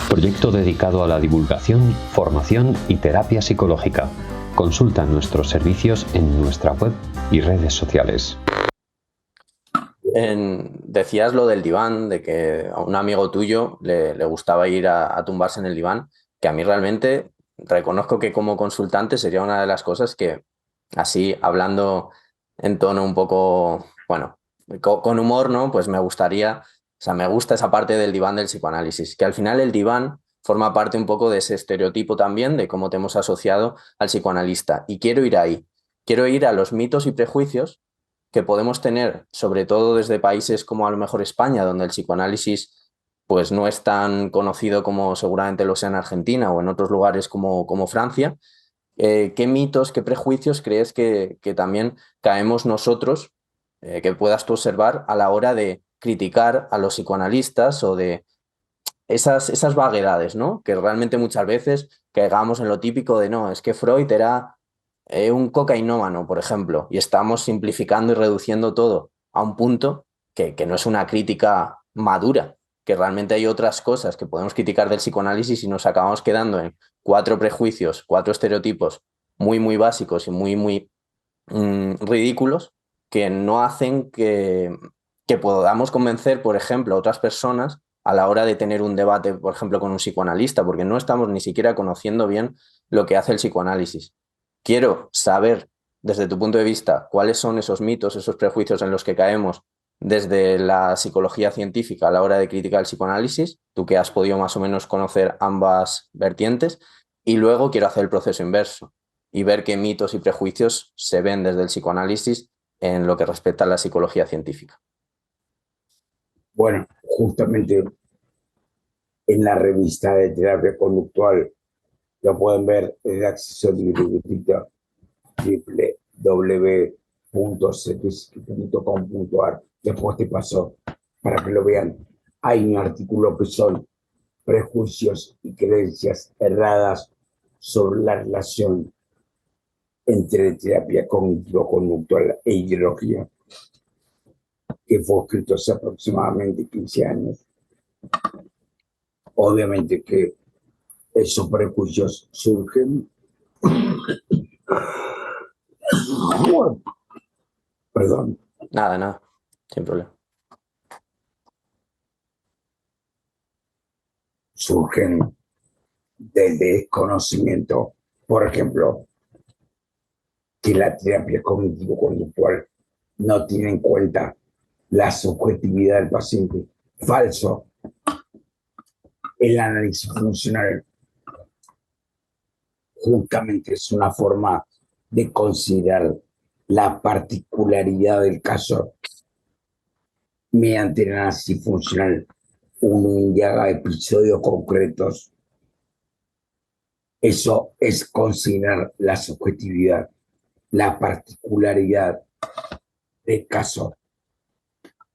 proyecto dedicado a la divulgación, formación y terapia psicológica. Consulta nuestros servicios en nuestra web y redes sociales. Decías lo del diván, de que a un amigo tuyo le gustaba ir a tumbarse en el diván, que a mí realmente reconozco que como consultante sería una de las cosas que, así hablando en tono un poco, bueno, con humor, ¿no? Pues me gustaría, o sea, me gusta esa parte del diván del psicoanálisis, que al final el diván forma parte un poco de ese estereotipo también de cómo te hemos asociado al psicoanalista. Y quiero ir ahí, quiero ir a los mitos y prejuicios que podemos tener, sobre todo desde países como a lo mejor España, donde el psicoanálisis pues no es tan conocido como seguramente lo sea en Argentina o en otros lugares como Francia. ¿Qué mitos, qué prejuicios crees que también caemos nosotros, que puedas tú observar a la hora de criticar a los psicoanalistas o de esas vaguedades, ¿no? Que realmente muchas veces caigamos en lo típico de no, es que Freud era un cocainómano, por ejemplo, y estamos simplificando y reduciendo todo a un punto que no es una crítica madura, que realmente hay otras cosas que podemos criticar del psicoanálisis y nos acabamos quedando en 4 prejuicios, 4 estereotipos muy básicos y muy ridículos que no hacen que podamos convencer, por ejemplo, a otras personas a la hora de tener un debate, por ejemplo, con un psicoanalista, porque no estamos ni siquiera conociendo bien lo que hace el psicoanálisis. Quiero saber, desde tu punto de vista, cuáles son esos mitos, esos prejuicios en los que caemos desde la psicología científica a la hora de criticar el psicoanálisis, tú que has podido más o menos conocer ambas vertientes, y luego quiero hacer el proceso inverso y ver qué mitos y prejuicios se ven desde el psicoanálisis en lo que respecta a la psicología científica. Bueno, justamente en la revista de terapia conductual lo pueden ver en el acceso gratuito www.cpsq.com.ar. Después te paso para que lo vean. Hay un artículo que son prejuicios y creencias erradas sobre la relación entre terapia cognitivo-conductual e ideología, que fue escrito hace aproximadamente 15 años. Obviamente que esos prejuicios surgen perdón. Nada, sin problema. Surgen del desconocimiento, por ejemplo, que la terapia cognitivo-conductual no tiene en cuenta la subjetividad del paciente. Falso. El análisis funcional justamente es una forma de considerar la particularidad del caso. Mediante el análisis funcional uno indaga episodios concretos. Eso es considerar la subjetividad, la particularidad del caso.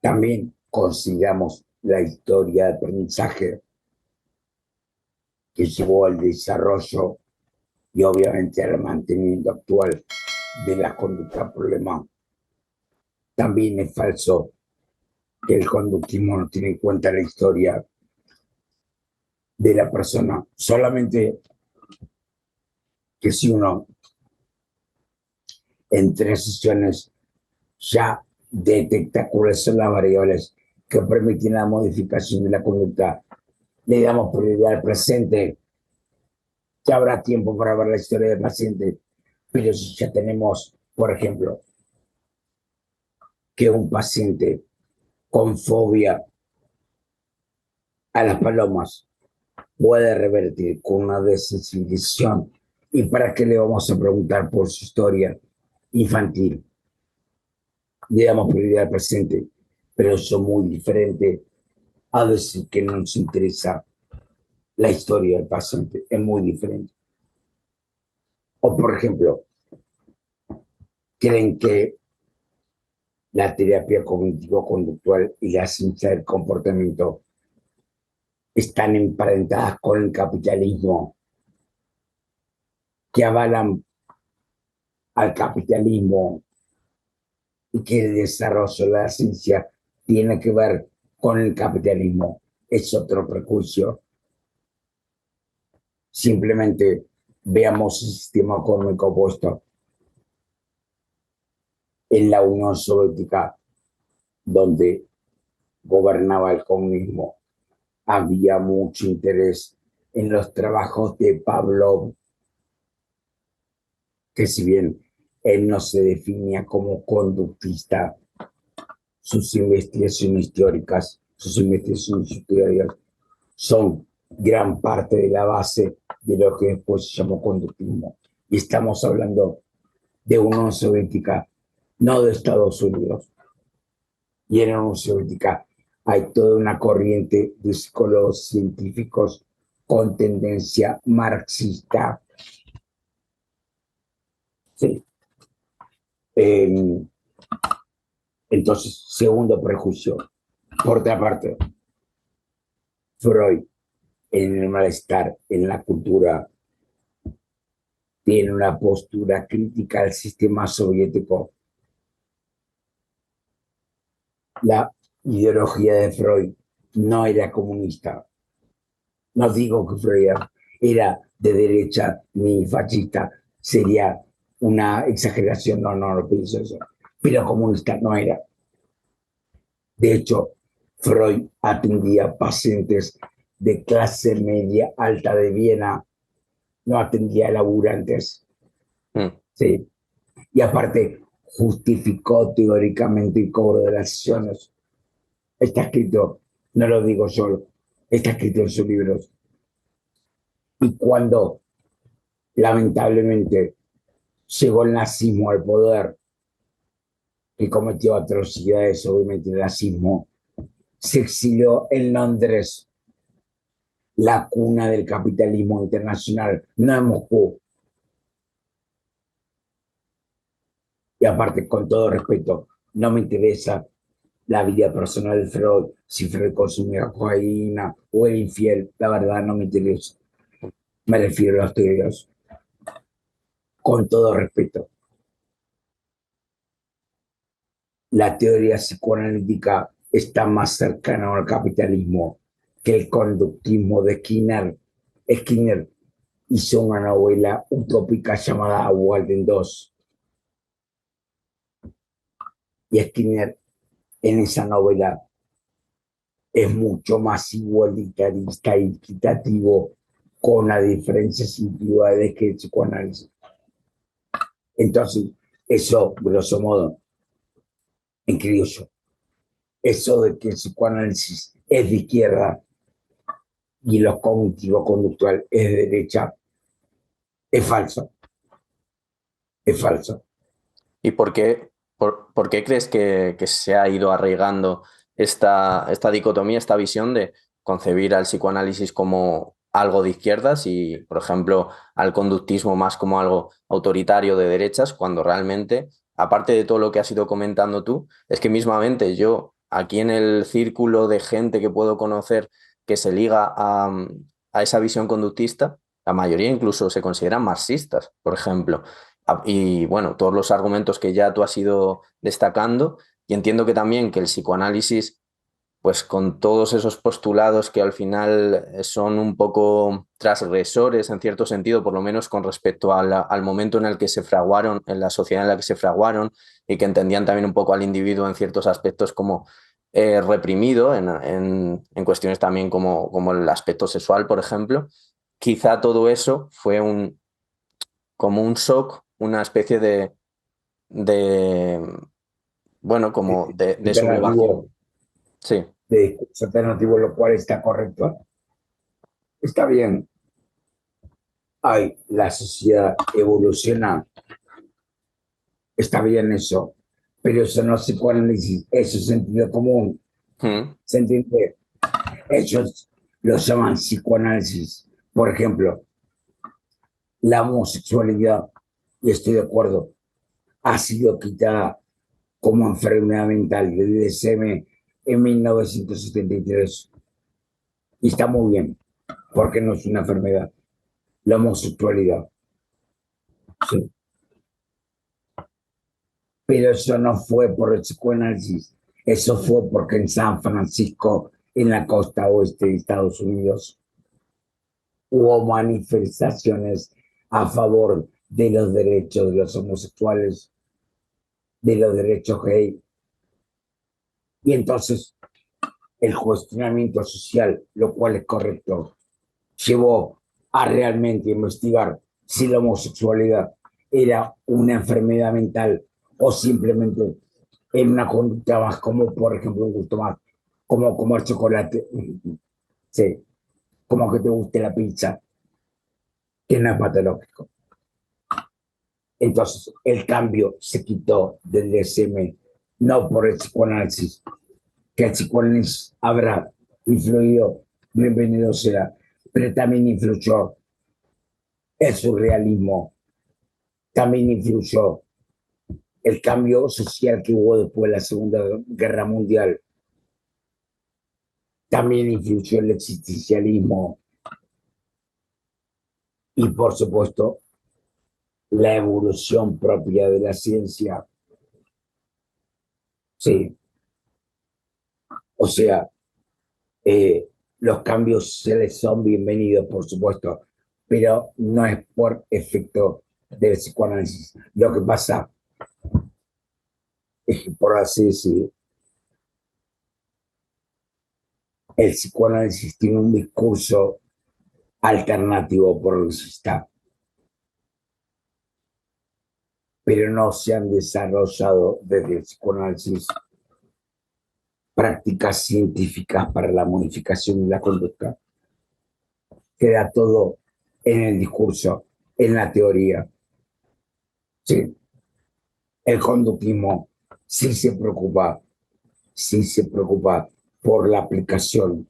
También consideramos la historia de aprendizaje que llevó al desarrollo y obviamente al mantenimiento actual de la conducta problema. También es falso que el conductismo no tiene en cuenta la historia de la persona. Solamente que si uno en 3 sesiones ya detecta cuáles son las variables que permiten la modificación de la conducta, le damos prioridad al presente, ya habrá tiempo para ver la historia del paciente. Pero si ya tenemos, por ejemplo, que un paciente con fobia a las palomas puede revertir con una desensibilización, ¿y para qué le vamos a preguntar por su historia infantil? Le damos prioridad al presente, pero eso es muy diferente a decir que no nos interesa la historia del paciente. Es muy diferente. O, por ejemplo, creen que la terapia cognitivo-conductual y la ciencia del comportamiento están emparentadas con el capitalismo, que avalan al capitalismo y que el desarrollo de la ciencia tiene que ver con el capitalismo. Es otro prejuicio. Simplemente veamos el sistema económico opuesto en la Unión Soviética, donde gobernaba el comunismo. Había mucho interés en los trabajos de Pavlov, que si bien él no se definía como conductista, sus investigaciones teóricas son gran parte de la base de lo que después se llamó conductismo. Y estamos hablando de Unión Soviética, no de Estados Unidos. Y en la Unión Soviética hay toda una corriente de psicólogos científicos con tendencia marxista. Sí. Entonces, segundo prejuicio. Por otra parte, Freud, en el malestar, en la cultura, tiene una postura crítica al sistema soviético. La ideología de Freud no era comunista. No digo que Freud era de derecha ni fascista, sería una exageración, no pienso eso. Pero comunista no era. De hecho, Freud atendía pacientes de clase media alta de Viena, no atendía a laburantes. Sí. Y aparte, justificó teóricamente el cobro de las sesiones. Está escrito, no lo digo solo, está escrito en sus libros. Y cuando, lamentablemente, llegó el nazismo al poder, que cometió atrocidades, obviamente el nazismo, se exilió en Londres, la cuna del capitalismo internacional, no en Moscú. Y aparte, con todo respeto, no me interesa la vida personal de Freud, si Freud consumía cocaína o era infiel, la verdad no me interesa. Me refiero a los teorías. Con todo respeto. La teoría psicoanalítica está más cercana al capitalismo que el conductismo de Skinner. Skinner hizo una novela utópica llamada Walden 2. Y Skinner en esa novela es mucho más igualitarista y equitativo, con las diferencias individuales que el psicoanálisis. Entonces, eso, grosso modo, en criollo, eso de que el psicoanálisis es de izquierda y lo cognitivo-conductual es de derecha, es falso. Es falso. ¿Y por qué crees que se ha ido arraigando esta dicotomía, esta visión de concebir al psicoanálisis como algo de izquierdas y, por ejemplo, al conductismo más como algo autoritario de derechas, cuando realmente, aparte de todo lo que has ido comentando tú, es que mismamente yo, aquí en el círculo de gente que puedo conocer que se liga a esa visión conductista, la mayoría incluso se consideran marxistas, por ejemplo? Y bueno, todos los argumentos que ya tú has ido destacando, y entiendo que también que el psicoanálisis, pues con todos esos postulados que al final son un poco transgresores en cierto sentido, por lo menos con respecto al momento en el que se fraguaron, en la sociedad en la que se fraguaron, y que entendían también un poco al individuo en ciertos aspectos como reprimido, en cuestiones también como el aspecto sexual, por ejemplo. Quizá todo eso fue como un shock, una especie de bueno, como de sublevación. Sí. De discurso alternativo, lo cual está correcto. Está bien. Ay, la sociedad evoluciona. Está bien eso. Pero eso no es psicoanálisis, eso es sentido común. ¿Se entiende? Ellos lo llaman psicoanálisis. Por ejemplo, la homosexualidad, y estoy de acuerdo, ha sido quitada como enfermedad mental del DSM en 1973. Y está muy bien, porque no es una enfermedad. La homosexualidad. Sí. Pero eso no fue por el psicoanálisis, eso fue porque en San Francisco, en la costa oeste de Estados Unidos, hubo manifestaciones a favor de los derechos de los homosexuales, de los derechos gay. Y entonces el cuestionamiento social, lo cual es correcto, llevó a realmente investigar si la homosexualidad era una enfermedad mental o simplemente en una conducta más como, por ejemplo, un gusto más, como comer chocolate, sí, como que te guste la pizza, que no es patológico. Entonces, el cambio se quitó del DSM, no por el psicoanálisis, que el psicoanálisis habrá influido, bienvenido sea, pero también influyó el surrealismo, también influyó el cambio social que hubo después de la Segunda Guerra Mundial, también influyó el existencialismo y, por supuesto, la evolución propia de la ciencia. Sí, o sea, los cambios sociales son bienvenidos, por supuesto, pero no es por efecto del psicoanálisis. Lo que pasa es que, por así decir, el psicoanálisis tiene un discurso alternativo progresista, pero no se han desarrollado desde el psicoanálisis prácticas científicas para la modificación de la conducta. Queda todo en el discurso, en la teoría. Sí, el conductismo sí se preocupa por la aplicación,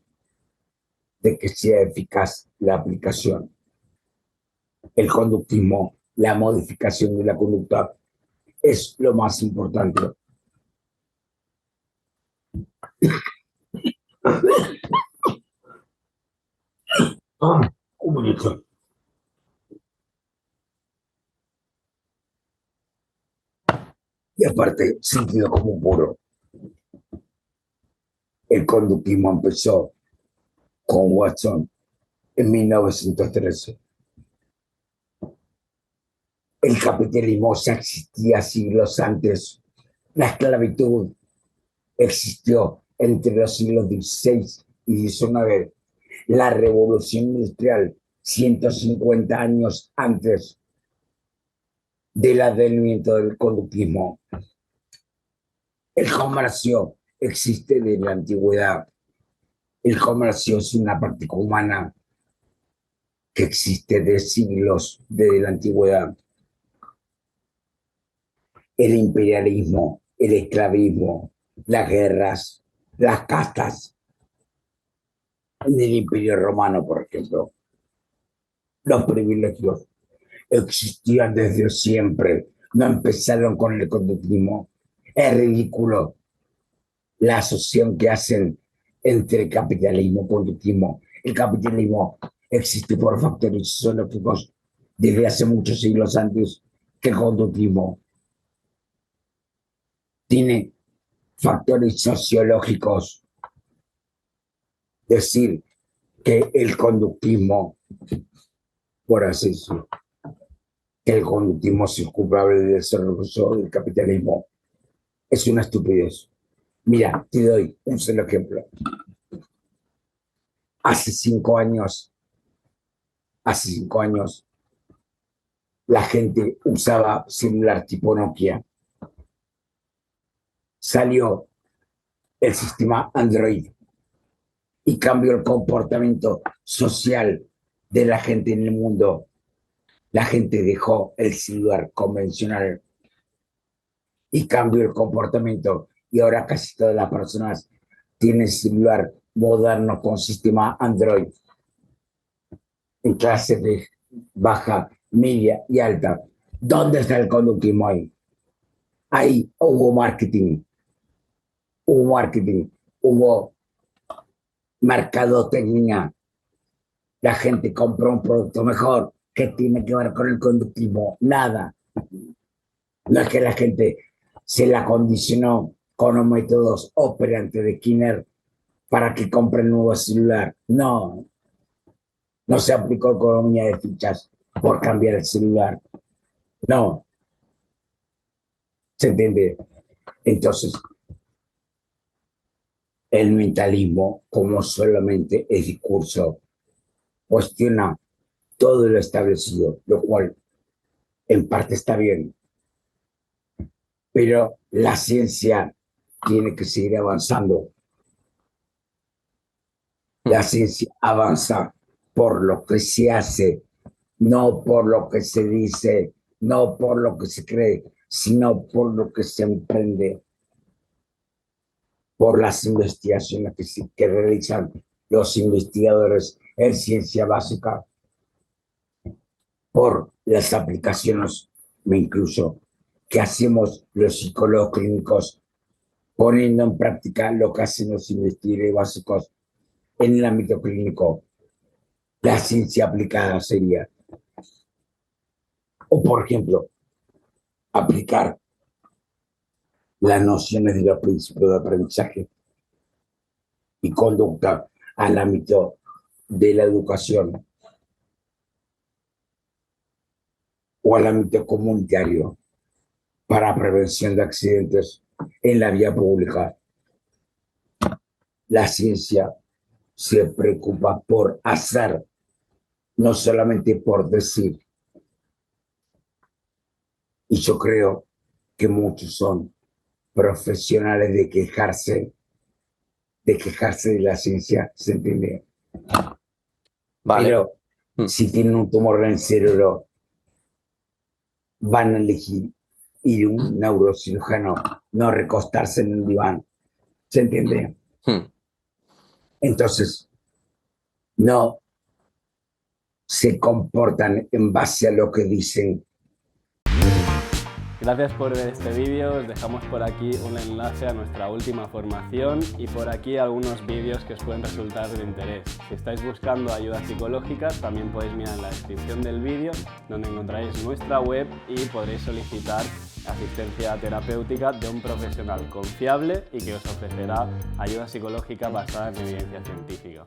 de que sea eficaz la aplicación. El conductismo, la modificación de la conducta, es lo más importante. Un minuto. Y aparte, sentido común puro. El conductismo empezó con Watson en 1913. El capitalismo ya existía siglos antes. La esclavitud existió entre los siglos XVI y XIX. La revolución industrial, 150 años antes del advenimiento del conductismo. El comercio existe desde la antigüedad. El comercio es una práctica humana que existe de siglos desde la antigüedad. El imperialismo, el esclavismo, las guerras, las castas. En el Imperio Romano, por ejemplo, los privilegios existían desde siempre, no empezaron con el conductismo. Es ridículo la asociación que hacen entre capitalismo y conductismo. El capitalismo existe por factores sociológicos desde hace muchos siglos antes que el conductismo. Tiene factores sociológicos. Decir que el conductismo, por así decirlo, que el conductismo es culpable del desarrollo del capitalismo, es una estupidez. Mira, te doy un solo ejemplo. Hace 5 años, la gente usaba celular tipo Nokia. Salió el sistema Android y cambió el comportamiento social de la gente en el mundo. La gente dejó el celular convencional y cambió el comportamiento. Y ahora casi todas las personas tienen celular moderno con sistema Android en clase de baja, media y alta. ¿Dónde está el conductismo ahí? Ahí hubo mercadotecnia. La gente compró un producto mejor. ¿Qué tiene que ver con el conductismo? Nada. No es que la gente se la condicionó con los métodos operantes de Skinner para que compre el nuevo celular. No. No se aplicó economía de fichas por cambiar el celular. No, ¿se entiende? Entonces, el mentalismo, como solamente el discurso, cuestiona todo lo establecido, lo cual en parte está bien, pero la ciencia tiene que seguir avanzando. La ciencia avanza por lo que se hace, no por lo que se dice, no por lo que se cree, sino por lo que se emprende, por las investigaciones que realizan los investigadores en ciencia básica, por las aplicaciones, me incluyo, que hacemos los psicólogos clínicos, poniendo en práctica lo que hacen los investigadores básicos en el ámbito clínico. La ciencia aplicada sería, o por ejemplo, aplicar las nociones de los principios de aprendizaje y conducta al ámbito de la educación o al ámbito comunitario para prevención de accidentes en la vía pública. La ciencia se preocupa por hacer, no solamente por decir. Y yo creo que muchos son profesionales de quejarse de la ciencia, ¿se entiende? Vale. Pero si tienen un tumor en el cerebro, van a elegir ir a un neurocirujano, no recostarse en un diván, ¿se entiende? Entonces, no se comportan en base a lo que dicen. Gracias por ver este vídeo, os dejamos por aquí un enlace a nuestra última formación y por aquí algunos vídeos que os pueden resultar de interés. Si estáis buscando ayuda psicológica, también podéis mirar en la descripción del vídeo, donde encontraréis nuestra web y podréis solicitar asistencia terapéutica de un profesional confiable y que os ofrecerá ayuda psicológica basada en evidencia científica.